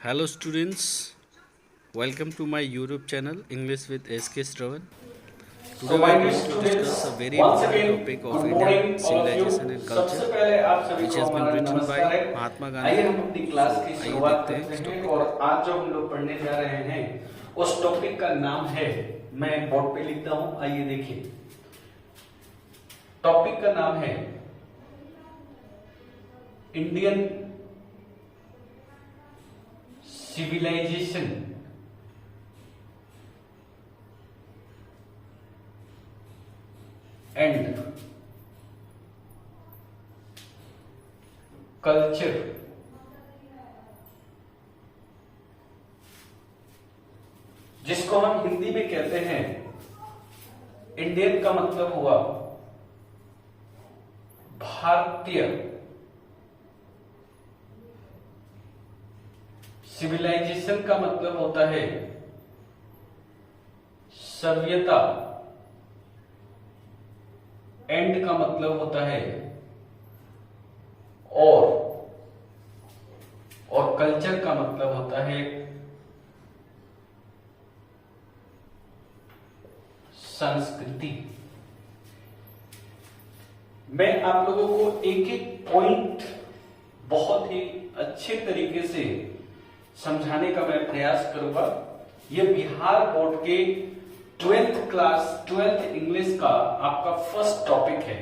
Hello students, welcome to my YouTube channel English with SK Stravan. So Today we my are dear going to discuss a students, very once important again topic of good Indian morning all of you. civilization and culture सबसे पहले आप सभी which को has been हमारा written by नमस्कार है। Mahatma आइए Gandhi. हम अपनी क्लास So की आइए शुरुआत देखते हैं करते इस हैं टॉपिक और को. आज जो हम लोग पढ़ने जा रहे हैं उस टॉपिक का नाम है, मैं बोर्ड पे लिखता हूं, आइए देखिए। टॉपिक का नाम है इंडियन सिविलाइजेशन एंड कल्चर। जिसको हम हिंदी में कहते हैं, इंडियन का मतलब हुआ भारतीय, सिविलाइजेशन का मतलब होता है सभ्यता, एंड का मतलब होता है और कल्चर का मतलब होता है संस्कृति। मैं आप लोगों को एक एक पॉइंट बहुत ही अच्छे तरीके से समझाने का मैं प्रयास करूंगा। यह बिहार बोर्ड के 12th क्लास 12th इंग्लिश का आपका फर्स्ट टॉपिक है।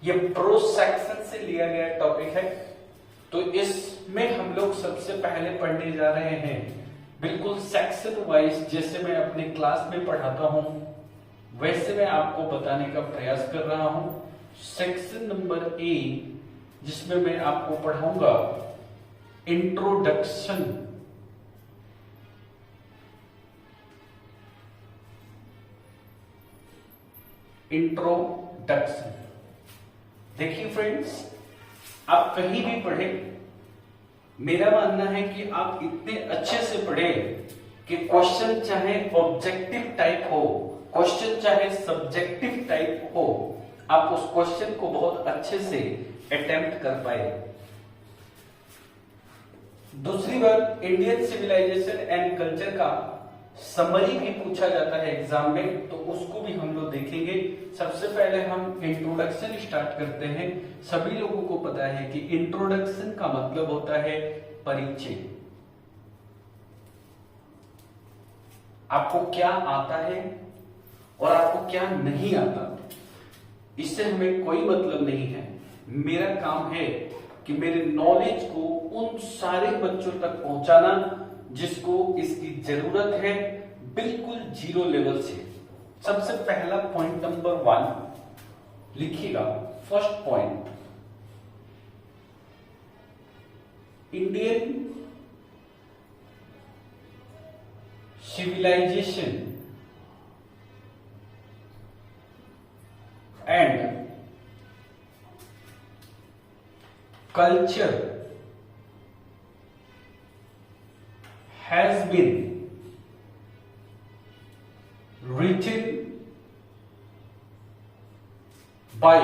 यह प्रो सेक्शन से लिया गया टॉपिक है, तो इसमें हम लोग सबसे पहले पढ़ने जा रहे हैं बिल्कुल सेक्शन वाइज। जैसे मैं अपनी क्लास में पढ़ाता हूं वैसे मैं आपको बताने का प्रयास कर रहा हूं। सेक्शन नंबर ए, जिसमें मैं आपको पढ़ाऊंगा इंट्रोडक्शन, इंट्रोडक्शन। देखिए फ्रेंड्स, आप कहीं भी पढ़े, मेरा मानना है कि आप इतने अच्छे से पढ़े कि क्वेश्चन चाहे ऑब्जेक्टिव टाइप हो, क्वेश्चन चाहे सब्जेक्टिव टाइप हो, आप उस क्वेश्चन को बहुत अच्छे से अटेम्प्ट कर पाए। दूसरी बात, इंडियन सिविलाइजेशन एंड कल्चर का समरी भी पूछा जाता है एग्जाम में, तो उसको भी हम लोग देखेंगे। सबसे पहले हम इंट्रोडक्शन स्टार्ट करते हैं। सभी लोगों को पता है कि इंट्रोडक्शन का मतलब होता है परिचय। आपको क्या आता है और आपको क्या नहीं आता, इससे हमें कोई मतलब नहीं है। मेरा काम है कि मेरे नॉलेज को उन सारे बच्चों तक पहुंचाना जिसको इसकी जरूरत है, बिल्कुल जीरो लेवल से। सबसे पहला पॉइंट नंबर 1 लिखिएगा। First point, Indian civilisation and culture has been written by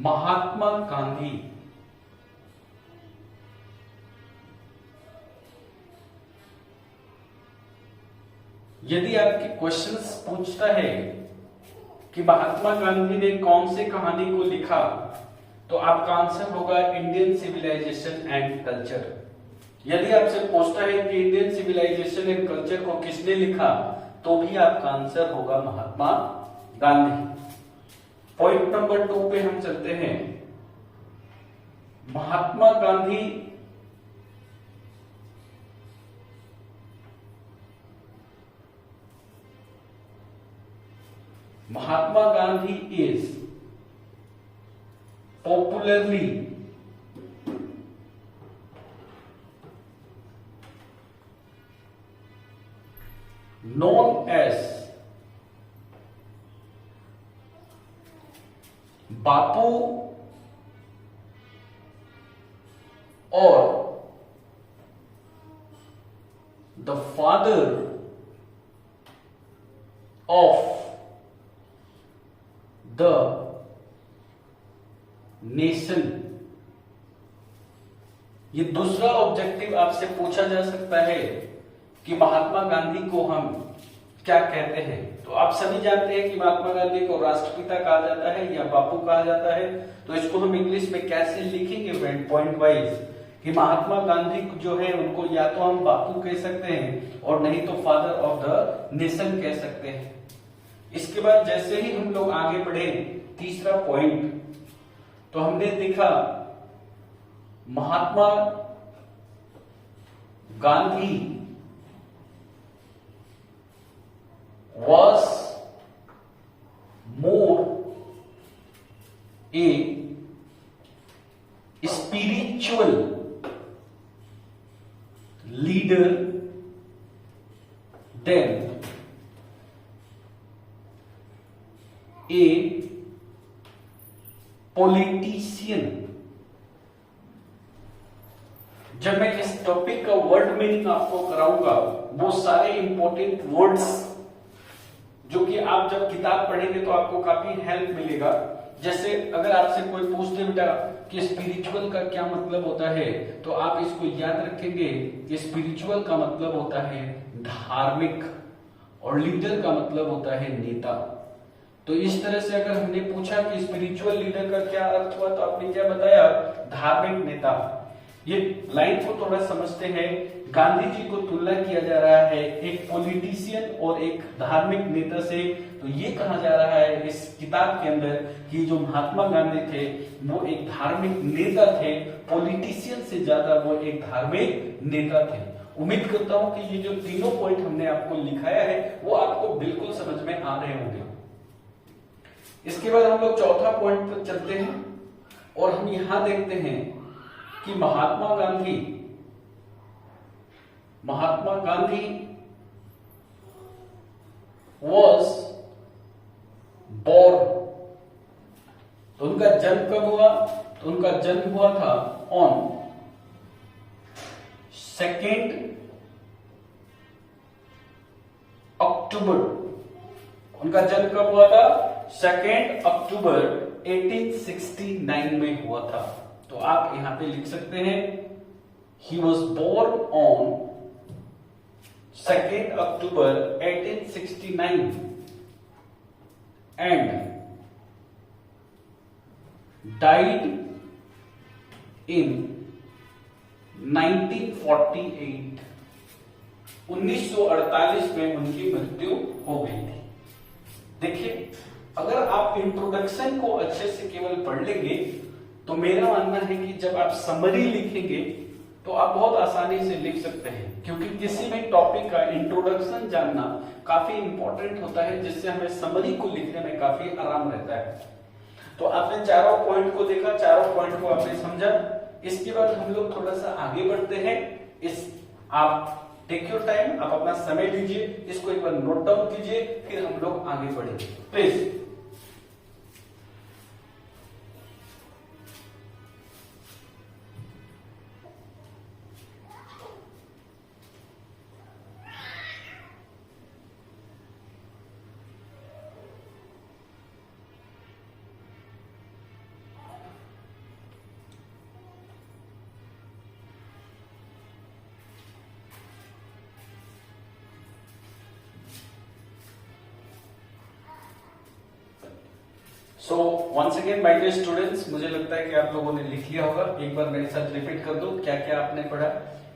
Mahatma Gandhi. यदि आपके क्वेश्चंस पूछता है कि महात्मा गांधी ने कौन सी कहानी को लिखा, तो आपका आंसर होगा इंडियन सिविलाइजेशन एंड कल्चर। यदि आपसे पूछता है कि इंडियन सिविलाइजेशन एंड कल्चर को किसने लिखा, तो भी आपका आंसर होगा महात्मा गांधी। पॉइंट नंबर 2 पे हम चलते हैं। Mahatma Gandhi is popularly known as Bapu or the father of the nation. ये दूसरा ऑब्जेक्टिव आपसे पूछा जा सकता है कि महात्मा गांधी को हम क्या कहते हैं। तो आप सभी जानते हैं कि महात्मा गांधी को राष्ट्रपिता कहा जाता है या बापू कहा जाता है। तो इसको हम इंग्लिश में कैसे लिखेंगे फ्रेंड, पॉइंट वाइज, कि महात्मा गांधी जो है उनको या तो हम बापू कह सकते हैं और नहीं तो फादर ऑफ द नेशन कह सकते हैं। इसके बाद जैसे ही हम लोग आगे बढ़े, तीसरा पॉइंट, तो हमने देखा Mahatma Gandhi was more a spiritual leader than a politician। जब मैं इस टॉपिक का वर्ड मीनिंग आपको कराऊंगा, वो सारे इंपॉर्टेंट वर्ड्स जो कि आप जब किताब पढ़ेंगे तो आपको काफी हेल्प मिलेगा। जैसे अगर आपसे कोई पूछते बेटा कि स्पिरिचुअल का क्या मतलब होता है, तो आप इसको याद रखेंगे कि स्पिरिचुअल का मतलब होता है धार्मिक और लीडर का मतलब होता है नेता। तो इस तरह से अगर हमने पूछा कि स्पिरिचुअल लीडर का क्या अर्थ हुआ, तो आपने क्या बताया, धार्मिक नेता। ये लाइन को थोड़ा समझते हैं। गांधी जी को तुलना किया जा रहा है एक पॉलिटिशियन और एक धार्मिक नेता से। तो ये कहा जा रहा है इस किताब के अंदर कि जो महात्मा गांधी थे वो एक धार्मिक नेता थे, पॉलिटिशियन से ज्यादा वो एक धार्मिक नेता थे। उम्मीद करता हूं कि ये जो तीनों पॉइंट हमने आपको लिखाया है वो आपको बिल्कुल समझ में आ रहे होंगे। इसके बाद हम लोग चौथा पॉइंट पर चलते हैं और हम यहां देखते हैं कि महात्मा गांधी was born। तो उनका जन्म कब हुआ, तो उनका जन्म हुआ था ऑन 2 अक्टूबर। उनका जन्म कब हुआ था, 2 अक्टूबर 1869 में हुआ था। तो आप यहां पे लिख सकते हैं he was born on 2 October 1869 and died in 1948। 1948 में उनकी मृत्यु हो गई थी। देखिए, अगर आप इंट्रोडक्शन को अच्छे से केवल पढ़ लेंगे तो मेरा मानना है कि जब आप समरी लिखेंगे तो आप बहुत आसानी से लिख सकते हैं, क्योंकि किसी भी टॉपिक का इंट्रोडक्शन जानना काफी इंपॉर्टेंट होता है, जिससे हमें समरी को लिखने में काफी आराम रहता है। तो आपने चारों पॉइंट को देखा, चारों पॉइंट को आपने समझा। इसके बाद हम लोग थोड़ा सा आगे बढ़ते हैं। आप टेक योर टाइम, आप अपना समय लीजिए, इसको एक बार नोट डाउन कीजिए, फिर हम लोग आगे बढ़ेंगे please. So once again my dear students, मुझे लगता है कि आप लोगों ने लिख लिया होगा। एक बार मेरे साथ रिपीट कर दो क्या क्या आपने पढ़ा।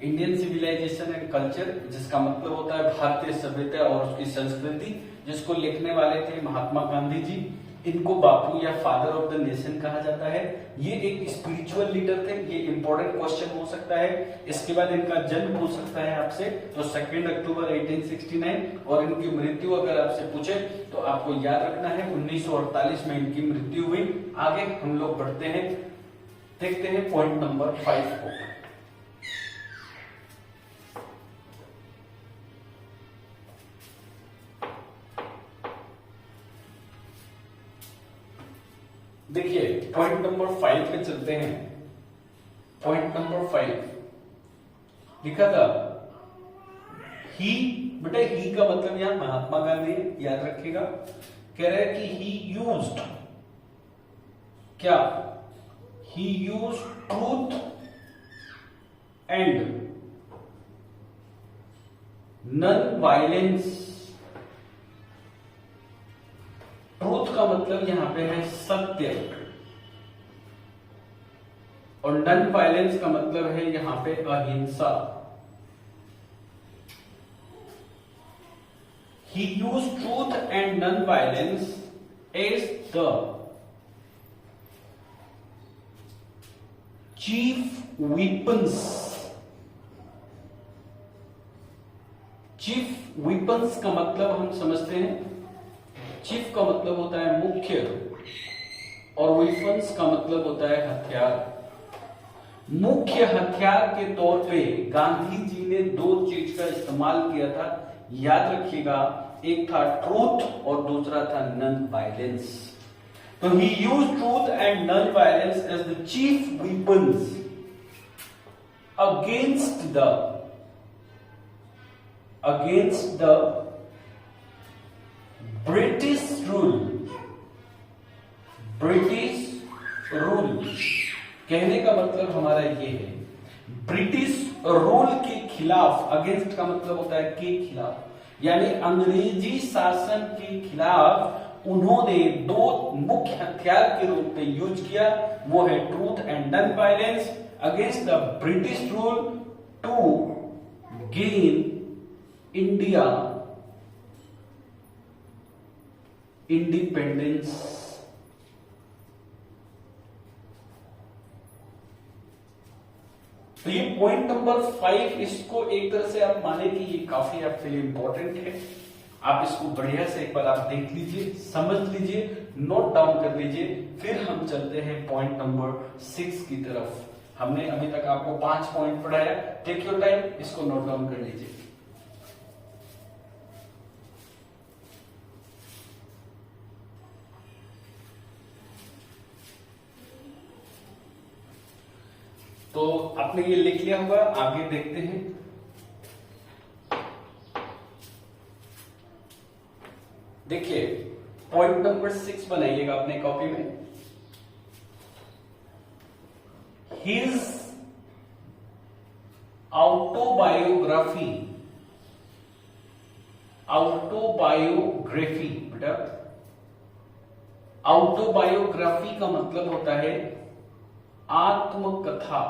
इंडियन सिविलाइजेशन एंड कल्चर, जिसका मतलब होता है भारतीय सभ्यता और उसकी संस्कृति, जिसको लिखने वाले थे महात्मा गांधी जी। इनको बापू या फादर ऑफ द नेशन कहा जाता है। ये एक स्पिरिचुअल लीडर थे, ये इंपॉर्टेंट क्वेश्चन हो सकता है। इसके बाद इनका जन्म पूछ सकता है आपसे, तो 2 अक्टूबर 1869, और इनकी मृत्यु अगर आपसे पूछे तो आपको याद रखना है 1948 में इनकी मृत्यु हुई। आगे हम लोग बढ़ते हैं, देखते हैं पॉइंट नंबर 5 को। देखिए पॉइंट नंबर 5 पे चलते हैं। पॉइंट नंबर 5 लिखा था ही, बेटा ही का मतलब यहां महात्मा गांधी, याद रखिएगा। कह रहे हैं कि ही यूज्ड क्या, he used truth and non-violence। Truth का मतलब यहां पे है सत्य, और नॉन वायलेंस का मतलब है यहां पे अहिंसा। He used truth and non-violence as the chief weapons। Chief weapons का मतलब हम समझते हैं, चीफ का मतलब होता है मुख्य, और weapons का मतलब होता है हथियार। मुख्य हथियार के तौर पे गांधी जी ने दो चीज का इस्तेमाल किया था, याद रखिएगा, एक था ट्रूथ और दूसरा था नॉन वायलेंस। तो he used truth and non violence as the chief weapons against the British rule. कहने का मतलब हमारा ये है, ब्रिटिश रूल के खिलाफ, अगेंस्ट का मतलब होता है के खिलाफ, यानी अंग्रेजी शासन के खिलाफ उन्होंने दो मुख्य हथियार के रूप में यूज किया, वो है truth and non violence against the British rule to gain India independence. तो ये पॉइंट नंबर 5, इसको एक तरह से आप माने कि ये काफी आपके लिए इंपॉर्टेंट है। आप इसको बढ़िया से एक बार आप देख लीजिए, समझ लीजिए, नोट डाउन कर लीजिए, फिर हम चलते हैं पॉइंट नंबर 6 की तरफ। हमने अभी तक आपको 5 पॉइंट पढ़ाया, टेक योर टाइम, इसको नोट डाउन कर लीजिए। तो आपने ये लिख लिया होगा, आगे देखते हैं। देखिए पॉइंट नंबर 6 बनाइएगा अपने कॉपी में। हिज ऑटोबायोग्राफी बेटा, ऑटोबायोग्राफी का मतलब होता है आत्मकथा।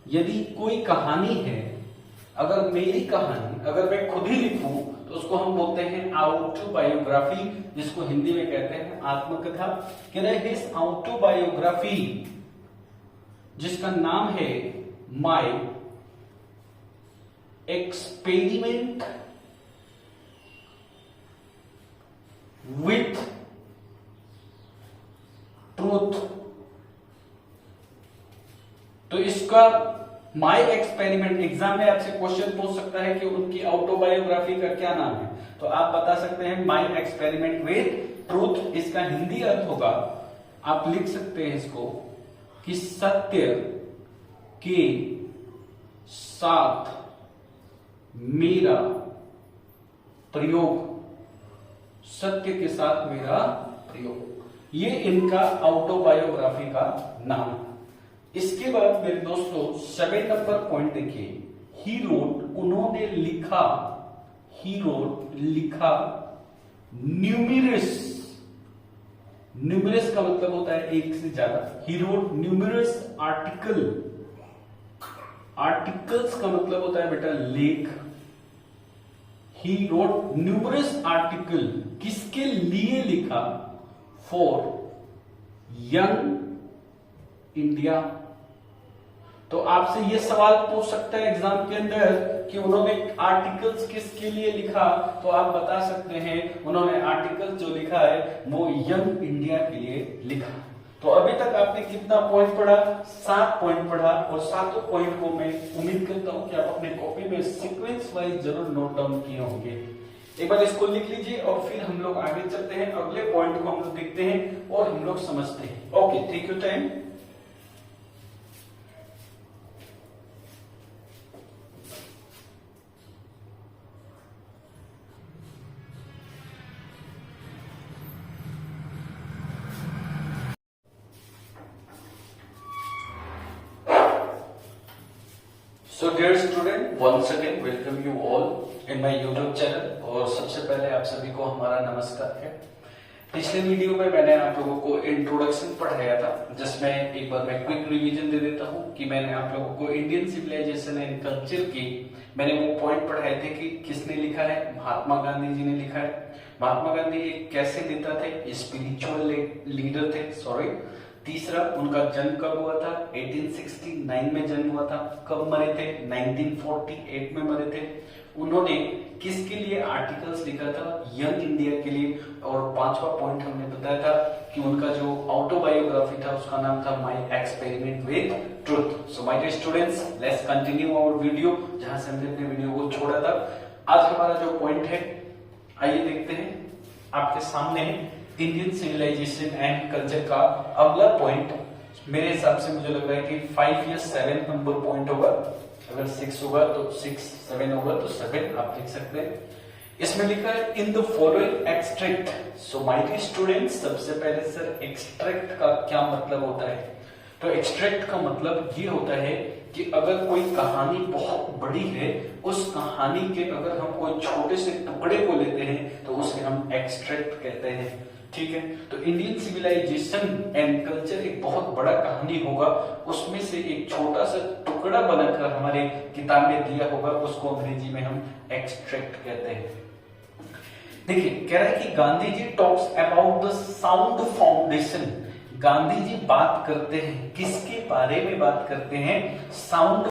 यदि कोई कहानी है, अगर मेरी कहानी अगर मैं खुद ही लिखूं तो उसको हम बोलते हैं ऑटोबायोग्राफी, जिसको हिंदी में कहते हैं आत्मकथा। हिज ऑटोबायोग्राफी, जिसका नाम है माय एक्सपेरिमेंट विथ ट्रूथ। तो इसका माय एक्सपेरिमेंट, एग्जाम में आपसे क्वेश्चन पूछ सकता है कि उनकी ऑटोबायोग्राफी का क्या नाम है, तो आप बता सकते हैं माय एक्सपेरिमेंट विथ ट्रूथ। इसका हिंदी अर्थ होगा, आप लिख सकते हैं इसको कि सत्य के साथ मेरा प्रयोग, सत्य के साथ मेरा प्रयोग, ये इनका ऑटोबायोग्राफी का नाम है। इसके बाद मेरे दोस्तों 7 नंबर पॉइंट देखिए, ही रोट, उन्होंने लिखा, ही रोट लिखा न्यूमरस। न्यूमरस का मतलब होता है एक से ज्यादा। He wrote numerous article, articles का मतलब होता है बेटा लेख। ही रोट न्यूमरस आर्टिकल, किसके लिए लिखा? For young India. तो आपसे यह सवाल पूछ सकता है एग्जाम के अंदर कि उन्होंने आर्टिकल्स किसके लिए लिखा, तो आप बता सकते हैं उन्होंने आर्टिकल्स जो लिखा है वो यंग इंडिया के लिए लिखा। तो अभी तक आपने कितना पॉइंट पढ़ा? 7 पॉइंट पढ़ा, और 7 पॉइंट को मैं उम्मीद करता हूं कि आप अपने कॉपी में सीक्वेंस वाइज जरूर नोट डाउन किए होंगे। एक बार इसको लिख लीजिए और फिर हम लोग आगे चलते हैं, अगले पॉइंट को हम लोग देखते हैं और हम लोग समझते हैं। Okay, take your time. So dear student, once again welcome you all in my YouTube channel. और सबसे पहले आप सभी को हमारा नमस्कार है। पिछले वीडियो में मैंने आप लोगों को इंट्रोडक्शन पढ़ाया था, जिसमें एक बार मैं क्विक रिवीजन दे देता हूं कि मैंने आप लोगों को इंडियन सिविलाइजेशन एंड कल्चर की मैंने वो पॉइंट पढ़ाए थे कि किसने लिखा है, महात्मा गांधी जी ने लिखा है। महात्मा गांधी एक कैसे नेता थे, स्पिरिचुअल लीडर थे, सॉरी। तीसरा, उनका जन्म कब हुआ था, 1869 में जन्म हुआ था। कब मरे थे, 1948 में मरे थे। उन्होंने किसके लिए आर्टिकल्स लिखा था, यंग इंडिया के लिए। और पांचवा पॉइंट हमने बताया था कि उनका जो ऑटोबायोग्राफी था उसका नाम था my experiment with truth. So my dear students, let's continue our video जहां से हमने अपने वीडियो को छोड़ा था। आज हमारा जो पॉइंट है, आइए देखते हैं। आपके सामने इंडियन सिविलाइजेशन एंड कल्चर का अगला पॉइंट मेरे हिसाब से मुझे लग रहा है कि 5 या 7 नंबर पॉइंट होगा। अगर 6 होगा तो 6, 7 होगा तो 7 आप लिख सकते हैं। इसमें लिखा है in the following extract. So my dear students, सबसे पहले सर एक्सट्रैक्ट का क्या मतलब होता है? तो एक्सट्रैक्ट का मतलब ये होता है कि अगर कोई कहानी बहुत बड़ी है, उस कहानी के अगर हम कोई छोटे से टुकड़े को लेते हैं तो उसे हम एक्सट्रैक्ट कहते हैं। ठीक है, तो इंडियन सिविलाइजेशन एंड कल्चर एक बहुत बड़ा कहानी होगा, उसमें से एक छोटा सा टुकड़ा बनाकर हमारे किताब में दिया होगा, उसको अंग्रेजी में हम एक्सट्रैक्ट कहते हैं। देखिए, कह रहा है कि Gandhi ji talks about the sound foundation. Gandhi ji बात करते हैं, किसके बारे में बात करते हैं? साउंड